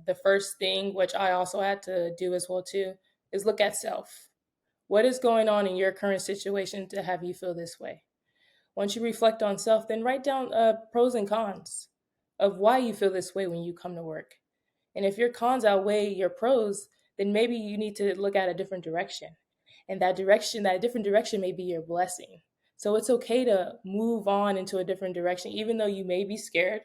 the first thing, which I also had to do as well too, is look at self. What is going on in your current situation to have you feel this way? Once you reflect on self, then write down pros and cons of why you feel this way when you come to work. And if your cons outweigh your pros, then maybe you need to look at a different direction. And that different direction may be your blessing. So it's okay to move on into a different direction, even though you may be scared.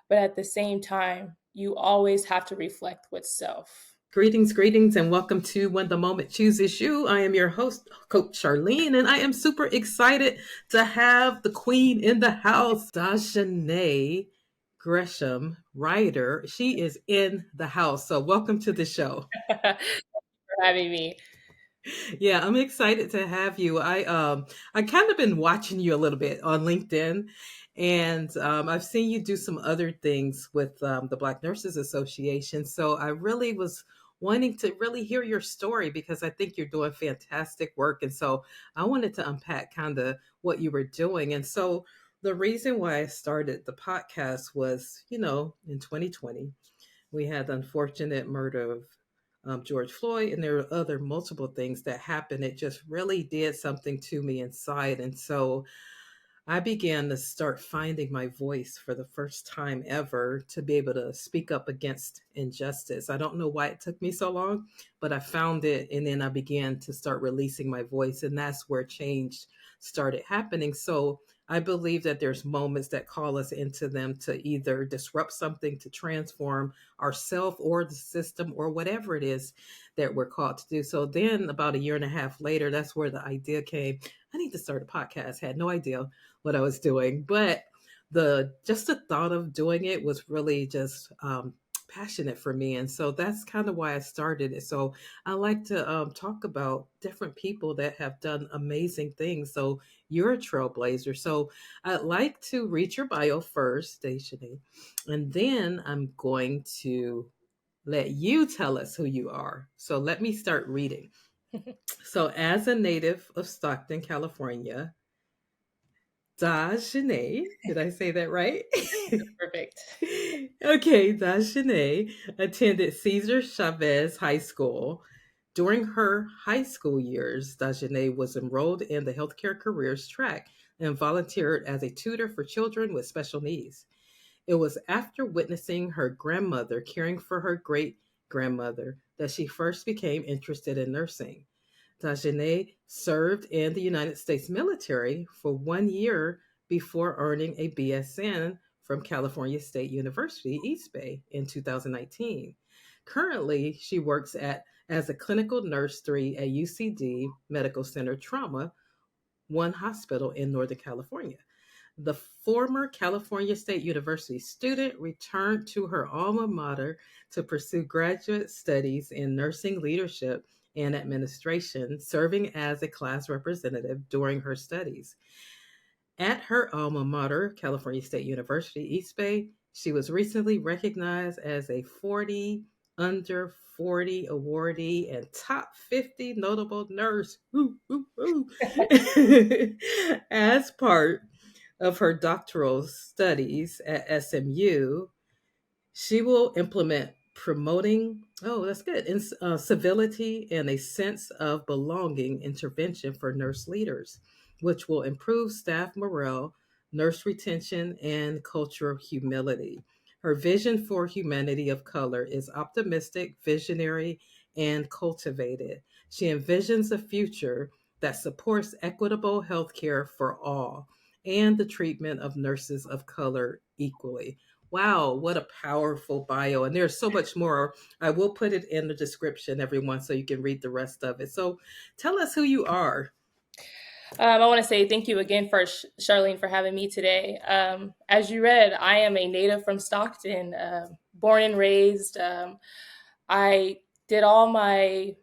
But at the same time, you always have to reflect with self. Greetings, and welcome to When the Moment Chooses You. I am your host, Coach Charlene, and I am super excited to have the queen in the house, DaJanae Gresham-Ryder. She is in the house, so welcome to the show. Thank you for having me. Yeah, I'm excited to have you. I kind of been watching you a little bit on LinkedIn, and I've seen you do some other things with the Black Nurses Association. So I really was wanting to really hear your story because I think you're doing fantastic work. And so I wanted to unpack kind of what you were doing. And so the reason why I started the podcast was, in 2020, we had the unfortunate murder of George Floyd, and there were other multiple things that happened. It just really did something to me inside. And so I began to start finding my voice for the first time ever to be able to speak up against injustice. I don't know why it took me so long, but I found it. And then I began to start releasing my voice. And that's where change started happening. So I believe that there's moments that call us into them to either disrupt something, to transform ourselves or the system or whatever it is that we're called to do. So then about a year and a half later, that's where the idea came. I need to start a podcast. Had no idea what I was doing, but the thought of doing it was really just passionate for me, and so that's kind of why I started it. So I like to talk about different people that have done amazing things. So you're a trailblazer. So I'd like to read your bio first, DaJanae, and then I'm going to let you tell us who you are. So let me start reading. So, as a native of Stockton, California, DaJanae, did I say that right? Perfect. Okay, DaJanae attended Cesar Chavez High School. During her high school years, DaJanae was enrolled in the healthcare careers track and volunteered as a tutor for children with special needs. It was after witnessing her grandmother caring for her great grandmother that she first became interested in nursing. DaJanae served in the United States military for 1 year before earning a BSN from California State University, East Bay, in 2019. Currently, she works as a clinical nurse 3 at UCD Medical Center Trauma, one hospital in Northern California. The former California State University student returned to her alma mater to pursue graduate studies in nursing leadership and administration, serving as a class representative during her studies. At her alma mater, California State University, East Bay, she was recently recognized as a 40 under 40 awardee and top 50 notable nurse. Woo, woo, woo. As part of her doctoral studies at SMU, she will implement promoting, oh, that's good, civility and a sense of belonging intervention for nurse leaders, which will improve staff morale, nurse retention, and culture of humility. Her vision for humanity of color is optimistic, visionary, and cultivated. She envisions a future that supports equitable healthcare for all and the treatment of nurses of color equally. Wow, what a powerful bio. And there's so much more. I will put it in the description, everyone, so you can read the rest of it. So tell us who you are. I want to say thank you again for Charlene for having me today. As you read, I am a native from Stockton, born and raised. I did all my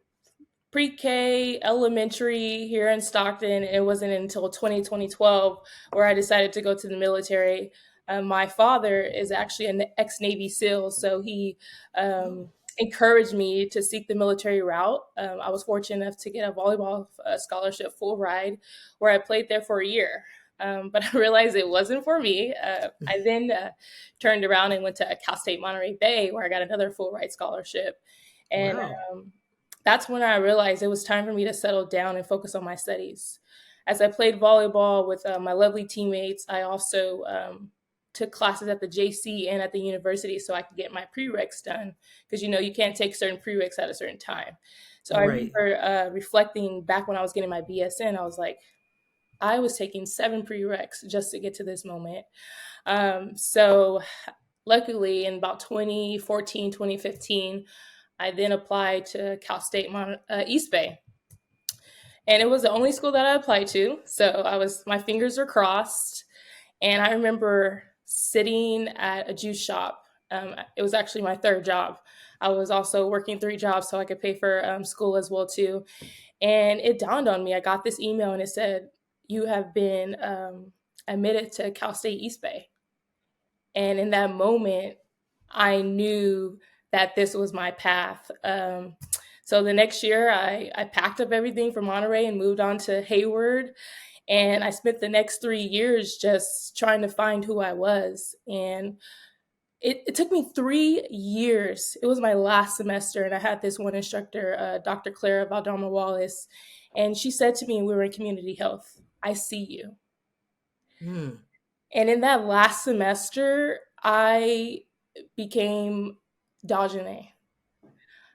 pre-K, elementary here in Stockton. It wasn't until 2012 where I decided to go to the military. My father is actually an ex-Navy SEAL, so he encouraged me to seek the military route. I was fortunate enough to get a volleyball scholarship full ride where I played there for a year. but I realized it wasn't for me. I then turned around and went to Cal State Monterey Bay, where I got another full ride scholarship. And Wow. that's when I realized it was time for me to settle down and focus on my studies. As I played volleyball with my lovely teammates, I also took classes at the JC and at the university so I could get my prereqs done, because you can't take certain prereqs at a certain time. So I Right. remember reflecting back when I was getting my BSN, I was like, I was taking 7 prereqs just to get to this moment. So luckily in about 2014, 2015, I then applied to Cal State East Bay. And it was the only school that I applied to. So my fingers were crossed. And I remember sitting at a juice shop. It was actually my third job. I was also working 3 jobs so I could pay for school as well too. And it dawned on me. I got this email and it said, "You have been admitted to Cal State East Bay." And in that moment, I knew that this was my path. So the next year, I packed up everything from Monterey and moved on to Hayward. And I spent the next 3 years just trying to find who I was. And it took me 3 years. It was my last semester. And I had this one instructor, Dr. Clara Valdama Wallace. And she said to me, we were in community health, "I see you." Mm. And in that last semester, I became DaJanae.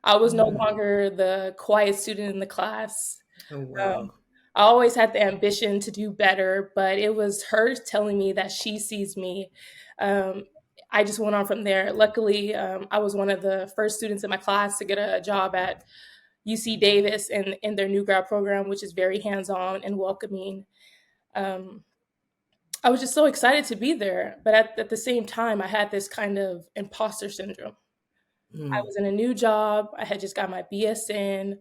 I was no Mm. longer the quiet student in the class. Oh, Um, wow. I always had the ambition to do better, but it was her telling me that she sees me. Um, I just went on from there. Luckily, I was one of the first students in my class to get a job at UC Davis in their new grad program, which is very hands-on and welcoming. Um, I was just so excited to be there. But at the same time, I had this kind of imposter syndrome. I Mm. was in a new job. I had just got my BSN.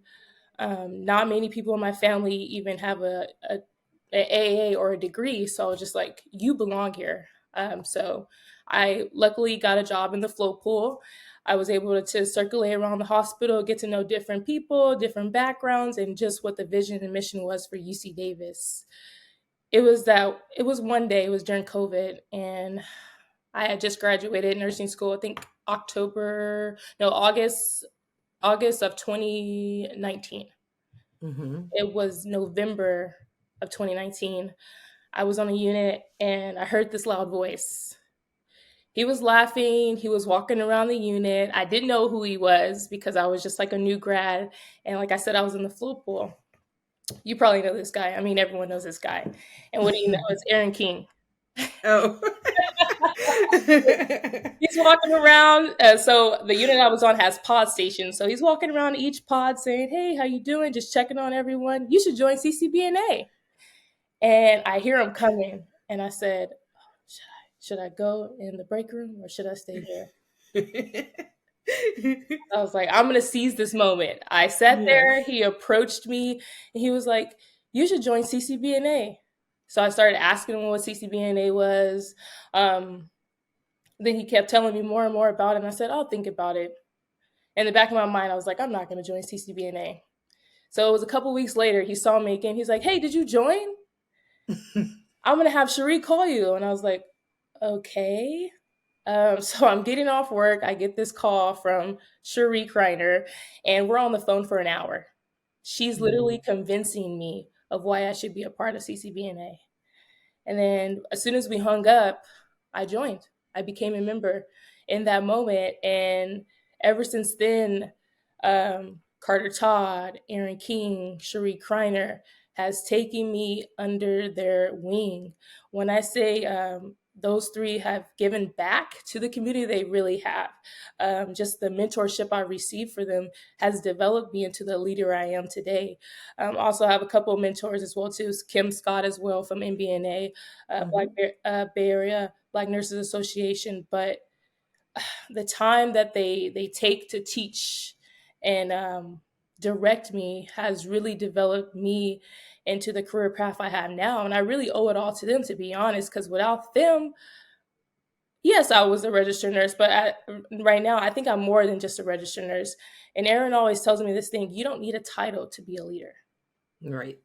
Not many people in my family even have a AA or a degree. So I was just like, you belong here. So I luckily got a job in the float pool. I was able to circulate around the hospital, get to know different people, different backgrounds, and just what the vision and mission was for UC Davis. It was one day, it was during COVID, and I had just graduated nursing school, I think August of 2019. Mm-hmm. It was November of 2019. I was on a unit and I heard this loud voice. He was laughing, he was walking around the unit. I didn't know who he was because I was just like a new grad. And like I said, I was in the float pool. You probably know this guy. I mean, everyone knows this guy. And what do you know? It's Aaron King. Oh. He's walking around. So the unit I was on has pod stations. So he's walking around each pod saying, "Hey, how you doing? Just checking on everyone. You should join CCBNA." And I hear him coming, and I said, "Should I go in the break room or should I stay here?" I was like, "I'm gonna seize this moment." I sat there. Yes. He approached me, and he was like, "You should join CCBNA." So I started asking him what CCBNA was. Then he kept telling me more and more about it, and I said, "I'll think about it." In the back of my mind, I was like, "I'm not going to join CCBNA." So it was a couple weeks later, he saw me again. He's like, "Hey, did you join? I'm going to have Cherie call you." And I was like, "Okay." So I'm getting off work. I get this call from Cherie Kreiner, and we're on the phone for an hour. She's literally Mm. convincing me of why I should be a part of CCBNA. And then as soon as we hung up, I joined. I became a member in that moment. And ever since then, Carter Todd, Aaron King, Cherie Kreiner has taken me under their wing. When I say those three have given back to the community, they really have. Just the mentorship I received for them has developed me into the leader I am today. Also, I have a couple of mentors as well too. Kim Scott as well from MBNA, Mhm. Bay Area Black Nurses Association. But the time that they take to teach and direct me has really developed me into the career path I have now. And I really owe it all to them, to be honest, because without them, yes, I was a registered nurse, but right now I think I'm more than just a registered nurse. And Aaron always tells me this thing: you don't need a title to be a leader. Right.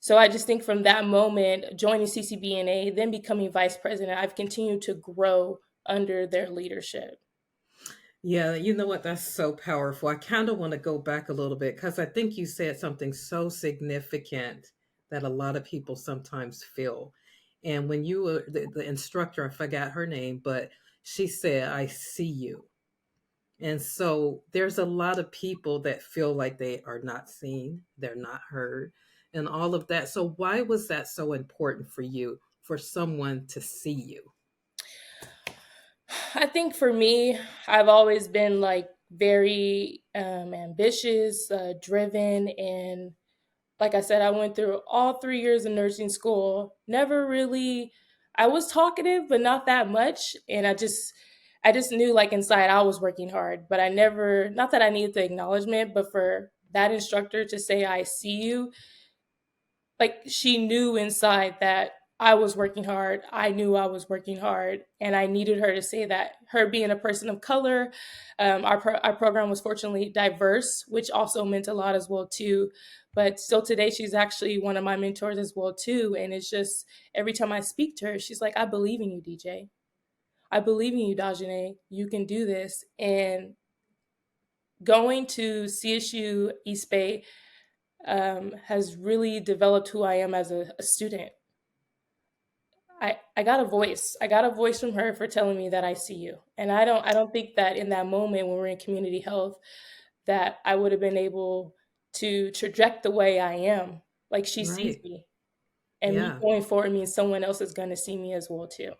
So I just think from that moment, joining CCBNA, then becoming vice president, I've continued to grow under their leadership. Yeah, you know what? That's so powerful. I kind of want to go back a little bit because I think you said something so significant that a lot of people sometimes feel. And when you were the instructor, I forgot her name, but she said, I see you. And so there's a lot of people that feel like they are not seen, they're not heard, and all of that. So, why was that so important for you, for someone to see you? I think for me, I've always been like very ambitious, driven, and like I said, I went through all 3 years of nursing school. Never really, I was talkative, but not that much. And I just knew like inside I was working hard, but I never, not that I needed the acknowledgement, but for that instructor to say, I see you, like she knew inside that I was working hard. I knew I was working hard, and I needed her to say that. Her being a person of color, our program was fortunately diverse, which also meant a lot as well too. But still today, she's actually one of my mentors as well too. And it's just every time I speak to her, she's like, "I believe in you, DJ. I believe in you, DaJanae. You can do this." And going to CSU East Bay has really developed who I am as a student. I got a voice. I got a voice from her for telling me that I see you. And I don't think that in that moment when we're in community health that I would have been able to traject the way I am. Like she sees Right. me. And me Yeah. going forward means someone else is gonna see me as well too.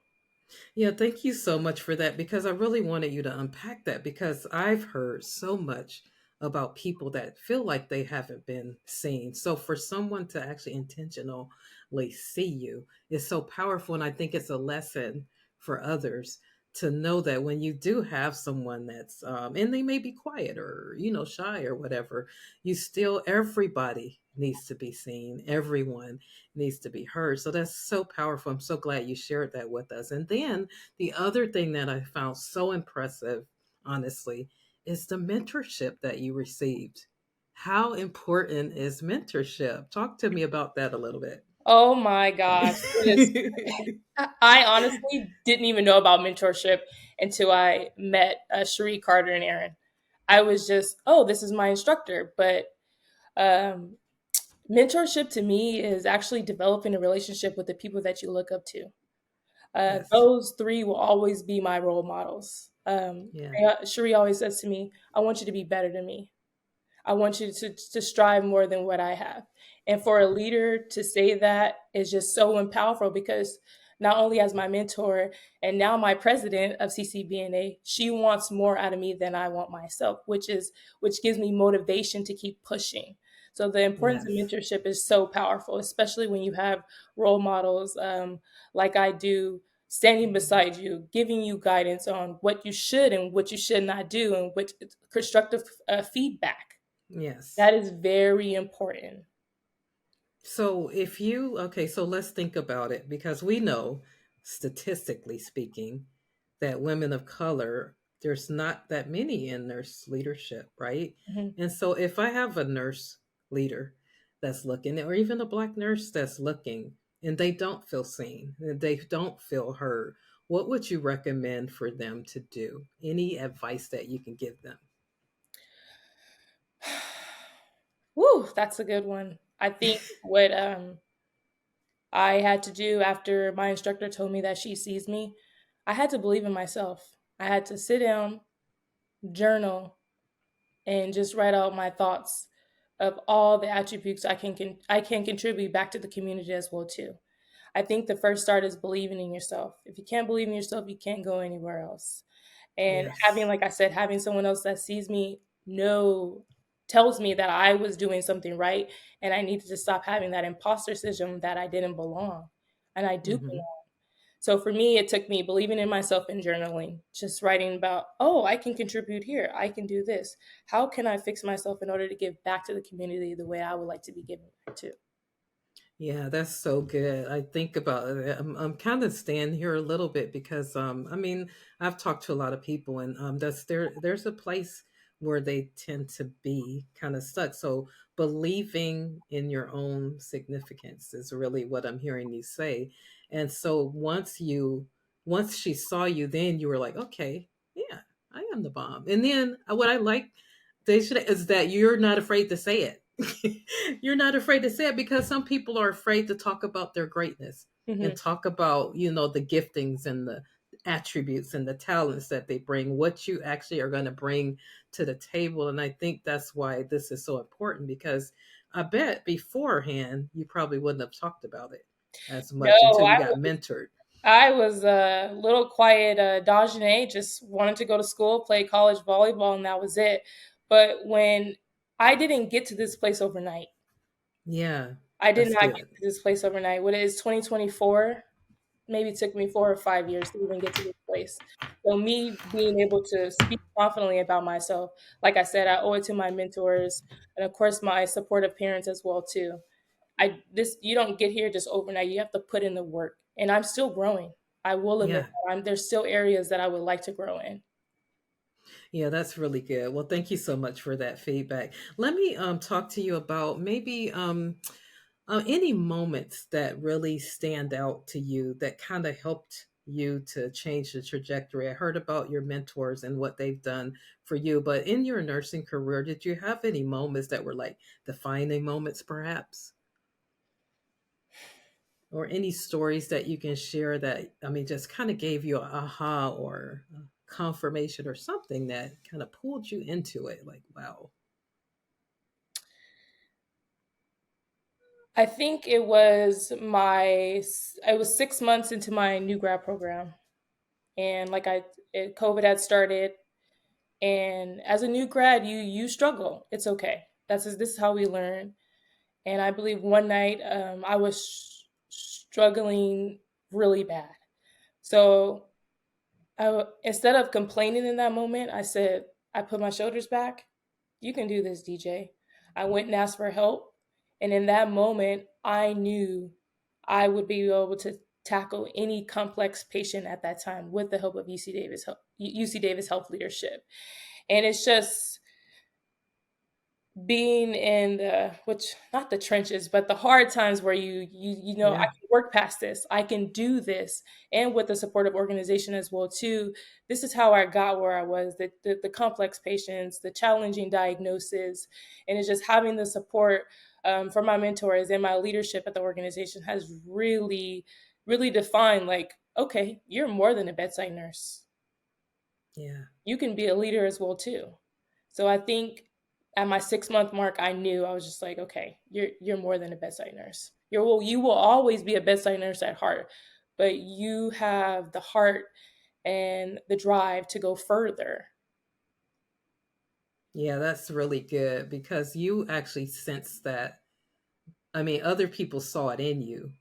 Yeah, thank you so much for that because I really wanted you to unpack that because I've heard so much about people that feel like they haven't been seen. So for someone to actually intentionally see you is so powerful. And I think it's a lesson for others to know that when you do have someone that's, and they may be quiet or, shy or whatever, you still, everybody needs to be seen. Everyone needs to be heard. So that's so powerful. I'm so glad you shared that with us. And then the other thing that I found so impressive, honestly, is the mentorship that you received. How important is mentorship? Talk to me about that a little bit. Oh my gosh. It is I honestly didn't even know about mentorship until I met Cherie Carter and Aaron. I was just, oh, this is my instructor. But um, mentorship to me is actually developing a relationship with the people that you look up to. Yes. Those three will always be my role models. Yeah. Cherie always says to me, I want you to be better than me. I want you to strive more than what I have. And for a leader to say that is just so powerful because not only as my mentor and now my president of CCBNA, she wants more out of me than I want myself, which gives me motivation to keep pushing. So the importance of Yes. mentorship is so powerful, especially when you have role models like I do standing beside you, giving you guidance on what you should and what you should not do, and what constructive feedback. Yes. That is very important. So if you, okay, so let's think about it because we know, statistically speaking, that women of color, there's not that many in nurse leadership, right? Mhm. And so if I have a nurse leader that's looking, or even a black nurse that's looking, and they don't feel seen, and they don't feel heard, what would you recommend for them to do? Any advice that you can give them? Woo, that's a good one. I think what I had to do after my instructor told me that she sees me, I had to believe in myself. I had to sit down, journal, and just write out my thoughts of all the attributes I can contribute back to the community as well too. I think the first start is believing in yourself. If you can't believe in yourself, you can't go anywhere else. And having, Yes. like I said, having someone else that sees me know tells me that I was doing something right and I needed to stop having that imposter syndrome that I didn't belong. And I do Hmm. belong. So for me, it took me believing in myself and journaling, just writing about, oh, I can contribute here. I can do this. How can I fix myself in order to give back to the community the way I would like to be given back to? Yeah, that's so good. I think about it. I'm kind of staying here a little bit because I mean, I've talked to a lot of people and there's a place where they tend to be kind of stuck. So believing in your own significance is really what I'm hearing you say. And so once she saw you, then you were like, okay, yeah, I am the bomb. And then what I like they should is that you're not afraid to say it. You're not afraid to say it because some people are afraid to talk about their greatness Hmm. and talk about, the giftings and the attributes and the talents that they bring, what you actually are going to bring to the table. And I think that's why this is so important because I bet beforehand you probably wouldn't have talked about it as much No, until you got mentored. I was a little quiet, DaJanae, just wanted to go to school, play college volleyball, and that was it. But when I didn't get to this place overnight, Yeah, I did that's not get good. to this place overnight. What it is 2024, maybe it took me 4 or 5 years to even get to this place. So me being able to speak confidently about myself, like I said, I owe it to my mentors and of course my supportive parents as well too. I this you don't get here just overnight. You have to put in the work, and I'm still growing. I will admit Yeah. that there's still areas that I would like to grow in. Yeah, that's really good. Well, thank you so much for that feedback. Let me talk to you about maybe any moments that really stand out to you that kind of helped you to change the trajectory. I heard about your mentors and what they've done for you, but in your nursing career, did you have any moments that were like defining moments, perhaps? Or any stories that you can share that, I mean, just kind of gave you a aha or a confirmation or something that kind of pulled you into it? Like, wow. I think I was 6 months into my new grad program, and COVID had started, and as a new grad, you struggle. It's okay. This is how we learn. And I believe one night I was struggling really bad. So instead of complaining in that moment, I put my shoulders back. You can do this, DJ. I went and asked for help. And in that moment, I knew I would be able to tackle any complex patient at that time with the help of UC Davis Health Leadership. And it's just being in the which not the trenches but the hard times where you know I Yeah. can work past this, I can do this, and with the supportive organization as well too. This is how I got where I was, the complex patients, the challenging diagnosis, and it's just having the support from my mentors and my leadership at the organization has really defined, like, okay, you're more than a bedside nurse, Yeah. you can be a leader as well too. So I think at my 6 month mark, I knew, I was just like, okay, you're more than a bedside nurse. You will always be a bedside nurse at heart, but you have the heart and the drive to go further. Yeah, that's really good because you actually sense that. I mean, other people saw it in you.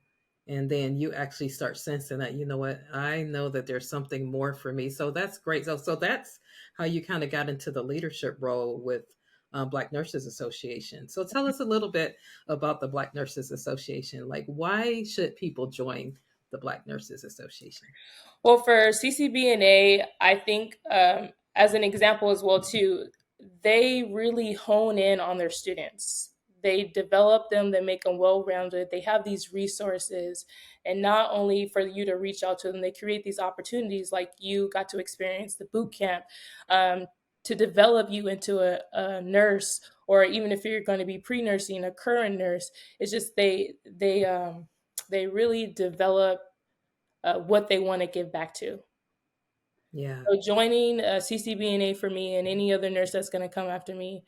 And then you actually start sensing that, you know what, I know that there's something more for me. So that's great. So that's how you kind of got into the leadership role with Black Nurses Association. So tell us a little bit about the Black Nurses Association. Like, why should people join the Black Nurses Association? Well, for CCBNA, I think as an example as well too, they really hone in on their students. They develop them, they make them well-rounded. They have these resources, and not only for you to reach out to them, they create these opportunities like you got to experience the boot camp, um, to develop you into a nurse, or even if you're going to be pre-nursing, a current nurse. It's just they really develop what they want to give back to. Yeah. So joining CCBNA for me and any other nurse that's going to come after me,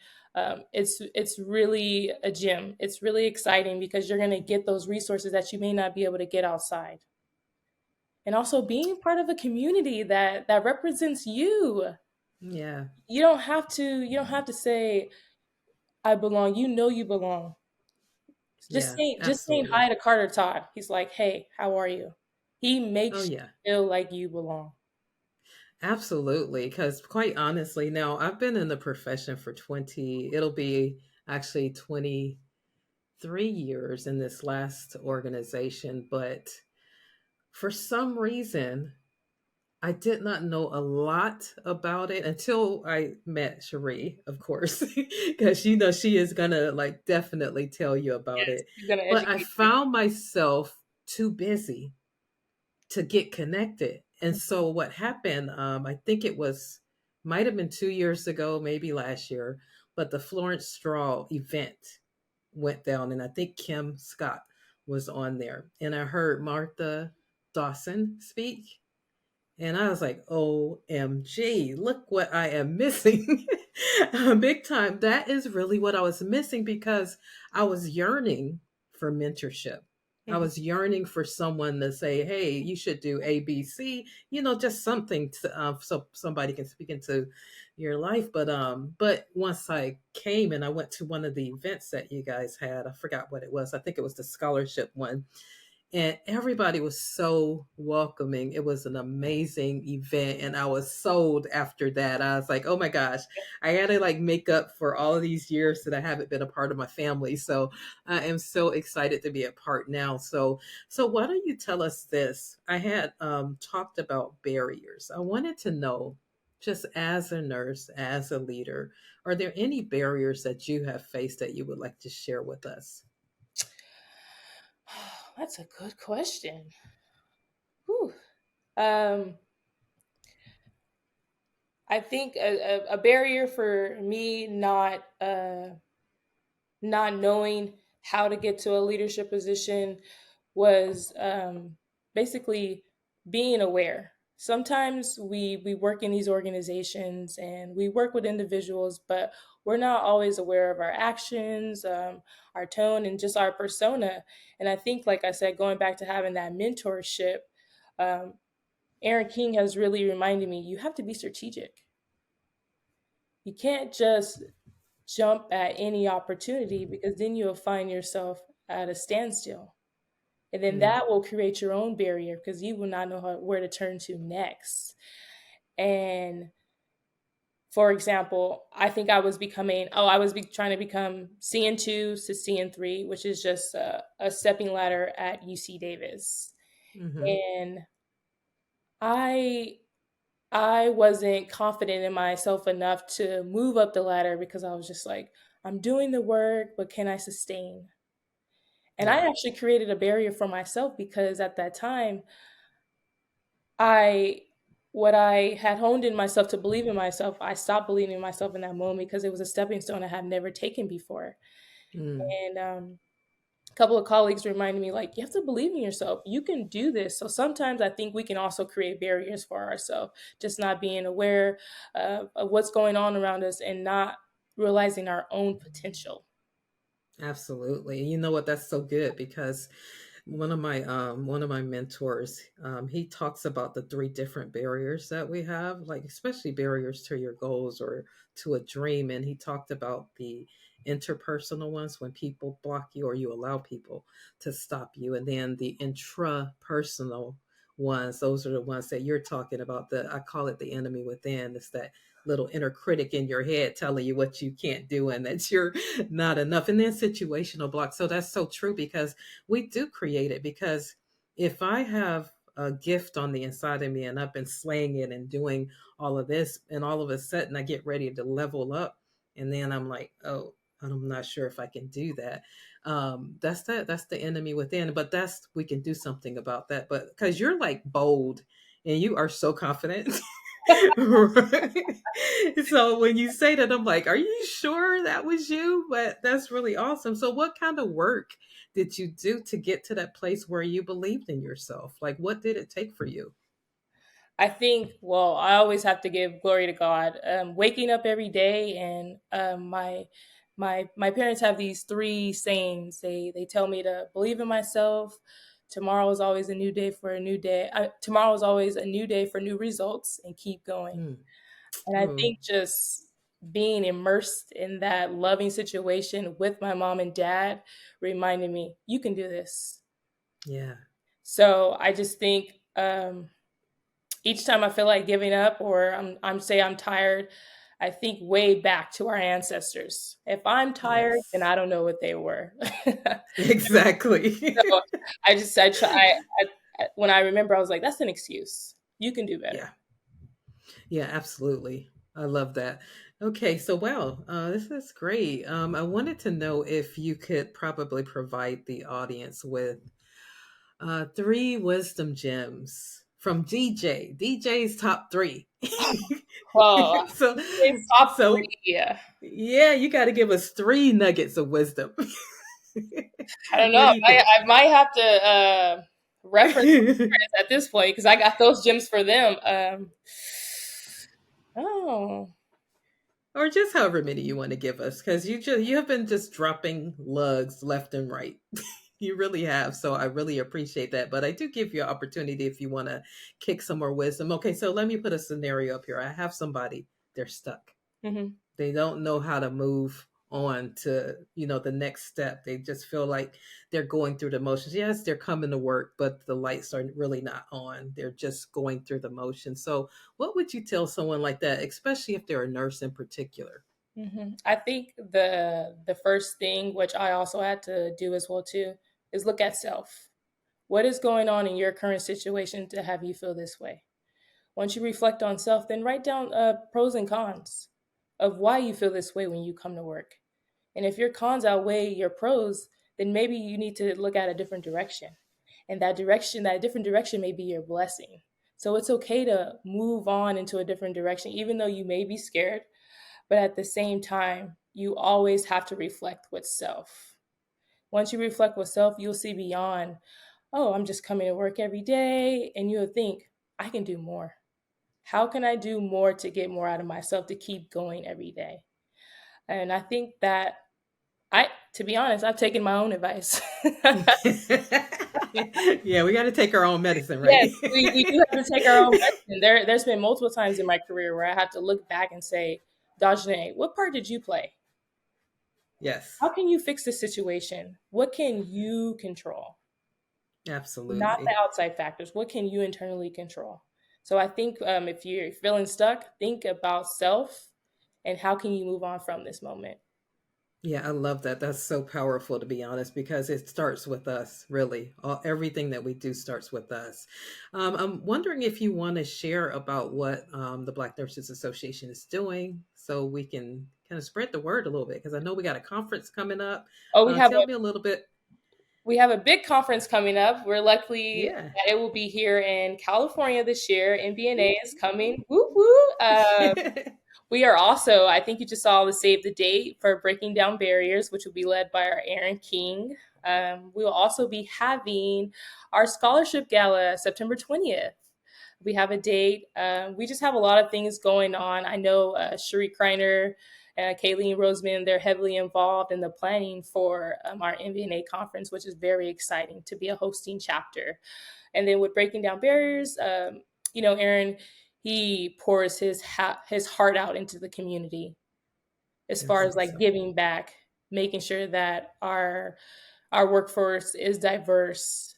it's really a gym. It's really exciting because you're going to get those resources that you may not be able to get outside, and also being part of a community that represents you. Yeah. You don't have to say I belong. You know you belong. Yeah. Just saying hi Absolutely. to Carter Todd. He's like, hey, how are you? He Oh, makes yeah. you feel like you belong. Absolutely. Because quite honestly, now I've been in the profession for it'll be actually 3 years in this last organization, but for some reason, I did not know a lot about it until I met Cherie, of course, because you know she is gonna like definitely tell you about Yes, it. she's gonna But I educate you. found myself too busy to get connected. And so what happened, I think it was might have been 2 years ago, maybe last year, but the Florence Straw event went down, and I think Kim Scott was on there. And I heard Martha Dawson speak. And I was like, OMG, look what I am missing. Big time. That is really what I was missing because I was yearning for mentorship. I Mhm. was yearning for someone to say, hey, you should do ABC, just something so somebody can speak into your life. But once I came and I went to one of the events that you guys had, I forgot what it was. I think it was the scholarship one, and everybody was so welcoming. It was an amazing event, and I was sold after that. I was like, oh my gosh, I had to like make up for all of these years that I haven't been a part of my family. So I am so excited to be a part now. So why don't you tell us this? I had talked about barriers. I wanted to know, just as a nurse, as a leader, are there any barriers that you have faced that you would like to share with us? That's a good question. Whew. Um, I think a barrier for me not knowing how to get to a leadership position was basically being aware. Sometimes we work in these organizations and we work with individuals, but we're not always aware of our actions, our tone, and just our persona. And I think, like I said, going back to having that mentorship, um, Aaron King has really reminded me you have to be strategic. You can't just jump at any opportunity because then you'll find yourself at a standstill. And then Mm, that will create your own barrier because you will not know where to turn to next. And for example, I think I was trying to become CN2 to CN3, which is just a stepping ladder at UC Davis. mm-hmm. And I I wasn't confident in myself enough to move up the ladder because I was just like, I'm doing the work, but can I sustain? And I Yeah. actually created a barrier for myself because at that time, I what I had honed in myself to believe in myself, I stopped believing in myself in that moment because it was a stepping stone I had never taken before. Mm. And a couple of colleagues reminded me, like, you have to believe in yourself. You can do this. So sometimes I think we can also create barriers for ourselves, just not being aware of what's going on around us and not realizing our own potential. Absolutely. You know what? That's so good because one of my mentors, he talks about the three different barriers that we have, like especially barriers to your goals or to a dream. And he talked about the interpersonal ones when people block you or you allow people to stop you, and then the intrapersonal ones. Those are the ones that you're talking about. The I call it the enemy within. It's that little inner critic in your head telling you what you can't do and that you're not enough. And then situational blocks. So that's so true because we do create it. Because if I have a gift on the inside of me and I've been slaying it and doing all of this, and all of a sudden I get ready to level up, and then I'm like, oh, I'm not sure if I can do that. That's the enemy within. But that's we can do something about that. But because you're like bold and you are so confident. Right. So when you say that, I'm like, are you sure that was you? But that's really awesome. So, what kind of work did you do to get to that place where you believed in yourself? Like, what did it take for you? I think, well, I always have to give glory to God. Waking up every day, and my parents have these three sayings. They tell me to believe in myself. Tomorrow is always a new day for a new day. Tomorrow is always a new day for new results, and keep going. Mm. And I Oh, think just being immersed in that loving situation with my mom and dad reminded me, you can do this. yeah. So I just think each time I feel like giving up or I'm tired, I think way back to our ancestors. If I'm tired, then Yes. I don't know what they were. Exactly. So I just I try when I remember I was like, that's an excuse. You can do better. Yeah. Yeah, absolutely. I love that. Okay, so wow, this is great. I wanted to know if you could probably provide the audience with three wisdom gems from DJ's top three. Well, so, it's top so three. Yeah. yeah, you got to give us three nuggets of wisdom. I don't What know. do you think? I might have to reference at this point because I got those gems for them. Oh. Or just however many you want to give us, because you have been just dropping lugs left and right. You really have. So I really appreciate that. But I do give you an opportunity if you want to kick some more wisdom. Okay, so let me put a scenario up here. I have somebody, they're stuck. Hmm. They don't know how to move on to, the next step. They just feel like they're going through the motions. Yes, they're coming to work, but the lights are really not on. They're just going through the motions. So what would you tell someone like that, especially if they're a nurse in particular? I think the first thing, which I also had to do as well too, is look at self. What is going on in your current situation to have you feel this way? Once you reflect on self, then write down pros and cons of why you feel this way when you come to work. And if your cons outweigh your pros, then maybe you need to look at a different direction. And that different direction may be your blessing. So it's okay to move on into a different direction, even though you may be scared. But at the same time, you always have to reflect with self. Once you reflect with self, you'll see beyond, oh, I'm just coming to work every day. And you'll think, I can do more. How can I do more to get more out of myself to keep going every day? And I think that to be honest, I've taken my own advice. Yeah, we got to take our own medicine, Yes, right? we do have to take our own medicine. There's been multiple times in my career where I have to look back and say, DaJanae, what part did you play? Yes, How can you fix the situation? What can you control? Not the absolutely. outside factors. What can you internally control? So I think if you're feeling stuck, think about self and how can you move on from this moment. Yeah, I love that. That's so powerful, to be honest, because it starts with us, really. Everything that we do starts with us. I'm wondering if you want to share about what the Black Nurses Association is doing so we can kind of spread the word a little bit, because I know we got a conference coming up. Oh, Tell me a little bit. we have a big conference coming up. We're lucky Yeah. that it will be here in California this year. NBNA is coming. Woo woo. We are also, I think you just saw the save the date for Breaking Down Barriers, which will be led by our Aaron King. We will also be having our scholarship gala September 20th. We have a date. We just have a lot of things going on. I know Cherie Kreiner, Kayleen Roseman, they're heavily involved in the planning for our MBNA conference, which is very exciting to be a hosting chapter. And then with Breaking Down Barriers, Aaron, he pours his heart out into the community as far That's as like awesome. giving back, making sure that our workforce is diverse.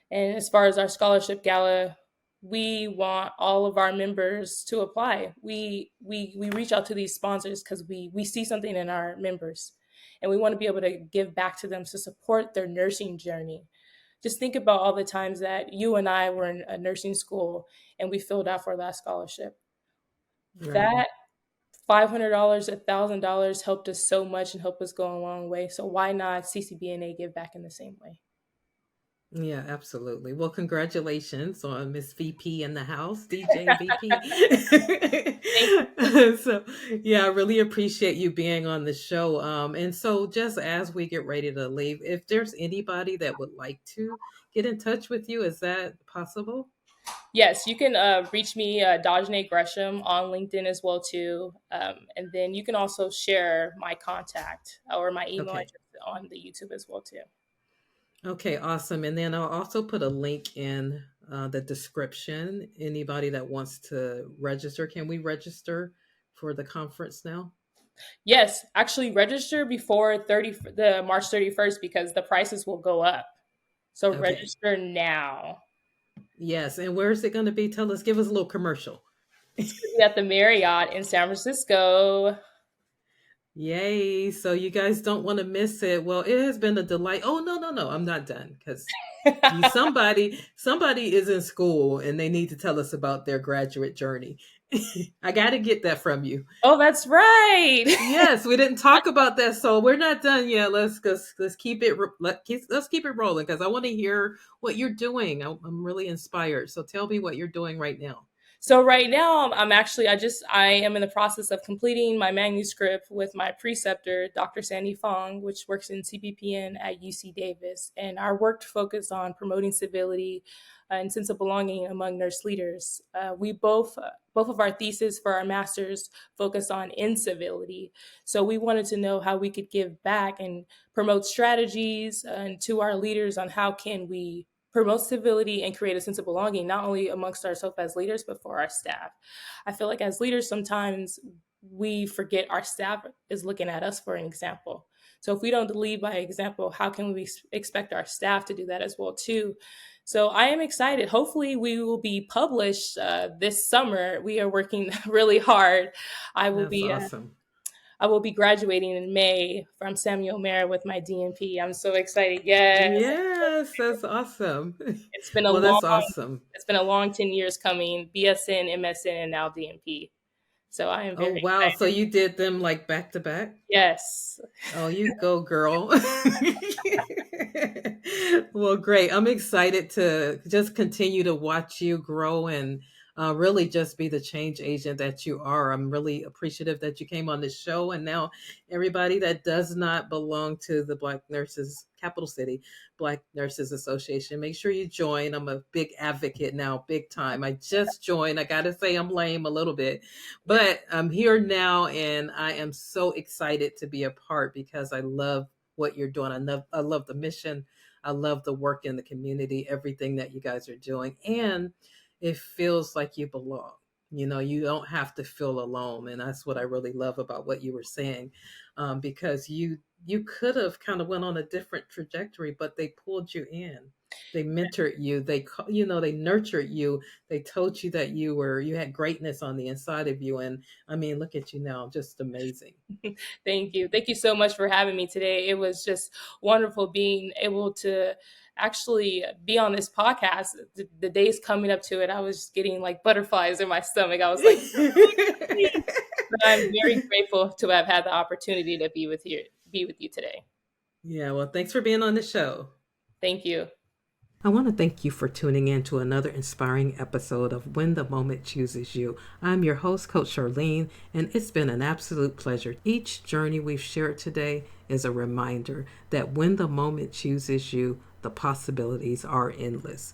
And as far as our scholarship gala, we want all of our members to apply. We reach out to these sponsors because we see something in our members, and we want to be able to give back to them to support their nursing journey. Just think about all the times that you and I were in a nursing school and we filled out for that scholarship. Right. That $500, $1,000 helped us so much and helped us go a long way. So why not CCBNA give back in the same way? Yeah, absolutely. Well, congratulations on Miss VP in the house, DJ VP. Thank you. So, yeah, I really appreciate you being on the show. And so, just as we get ready to leave, if there's anybody that would like to get in touch with you, is that possible? Yes, you can reach me, DaJanae Gresham, on LinkedIn as well too, and then you can also share my contact or my email Okay. address on the YouTube as well too. Okay, awesome. And then I'll also put a link in the description. Anybody that wants to register, can we register for the conference now? Yes, actually register before the March 31st because the prices will go up. So Okay. register now. Yes, and where is it going to be? Tell us, give us a little commercial. It's going to be at the Marriott in San Francisco. Yay. So you guys don't want to miss it. Well, it has been a delight. Oh, no, no, no. I'm not done because somebody is in school and they need to tell us about their graduate journey. I got to get that from you. Oh, that's right. Yes, we didn't talk about that, so we're not done yet. Let's keep it let's keep it rolling because I want to hear what you're doing. I'm really inspired. So tell me what you're doing right now. So right now, I am in the process of completing my manuscript with my preceptor, Dr. Sandy Fong, which works in CPPN at UC Davis, and our work focused on promoting civility and sense of belonging among nurse leaders. We both of our theses for our masters focused on incivility, so we wanted to know how we could give back and promote strategies and to our leaders on how can we promote civility and create a sense of belonging, not only amongst ourselves as leaders, but for our staff. I feel like as leaders, sometimes we forget our staff is looking at us for an example. So if we don't lead by example, how can we expect our staff to do that as well too? So I am excited. Hopefully, we will be published this summer. We are working really hard. I will That's be awesome. I will be graduating in May from Samuel Mare with my DNP. I'm so excited. Yes, Yes, that's awesome. it's been a Well, long that's awesome. it's been a long 10 years coming, BSN, MSN, and now DNP. So I am Oh, very wow. So excited. you did them like back to back? Yes. Oh, you go, girl. Well, great. I'm excited to just continue to watch you grow and really just be the change agent that you are. I'm really appreciative that you came on this show. And now, everybody that does not belong to the Black Nurses, Capital City Black Nurses Association, make sure you join. I'm a big advocate now, big time. I just joined. I got to say, I'm lame a little bit, but I'm here now and I am so excited to be a part because I love what you're doing. I love the mission. I love the work in the community, everything that you guys are doing. And it feels like you belong. You don't have to feel alone. And that's what I really love about what you were saying. Because you could have kind of went on a different trajectory, but they pulled you in. They mentored you. They nurtured you. They told you that you had greatness on the inside of you. And I mean, look at you now, just amazing. Thank you. Thank you so much for having me today. It was just wonderful being able to actually be on this podcast. The days coming up to it, I was getting like butterflies in my stomach. I was like, but I'm very grateful to have had the opportunity to be with you today. Yeah, well, thanks for being on the show. Thank you. I want to thank you for tuning in to another inspiring episode of When the Moment Chooses You. I'm your host, Coach Charlene, and it's been an absolute pleasure. Each journey we've shared today is a reminder that when the moment chooses you, the possibilities are endless.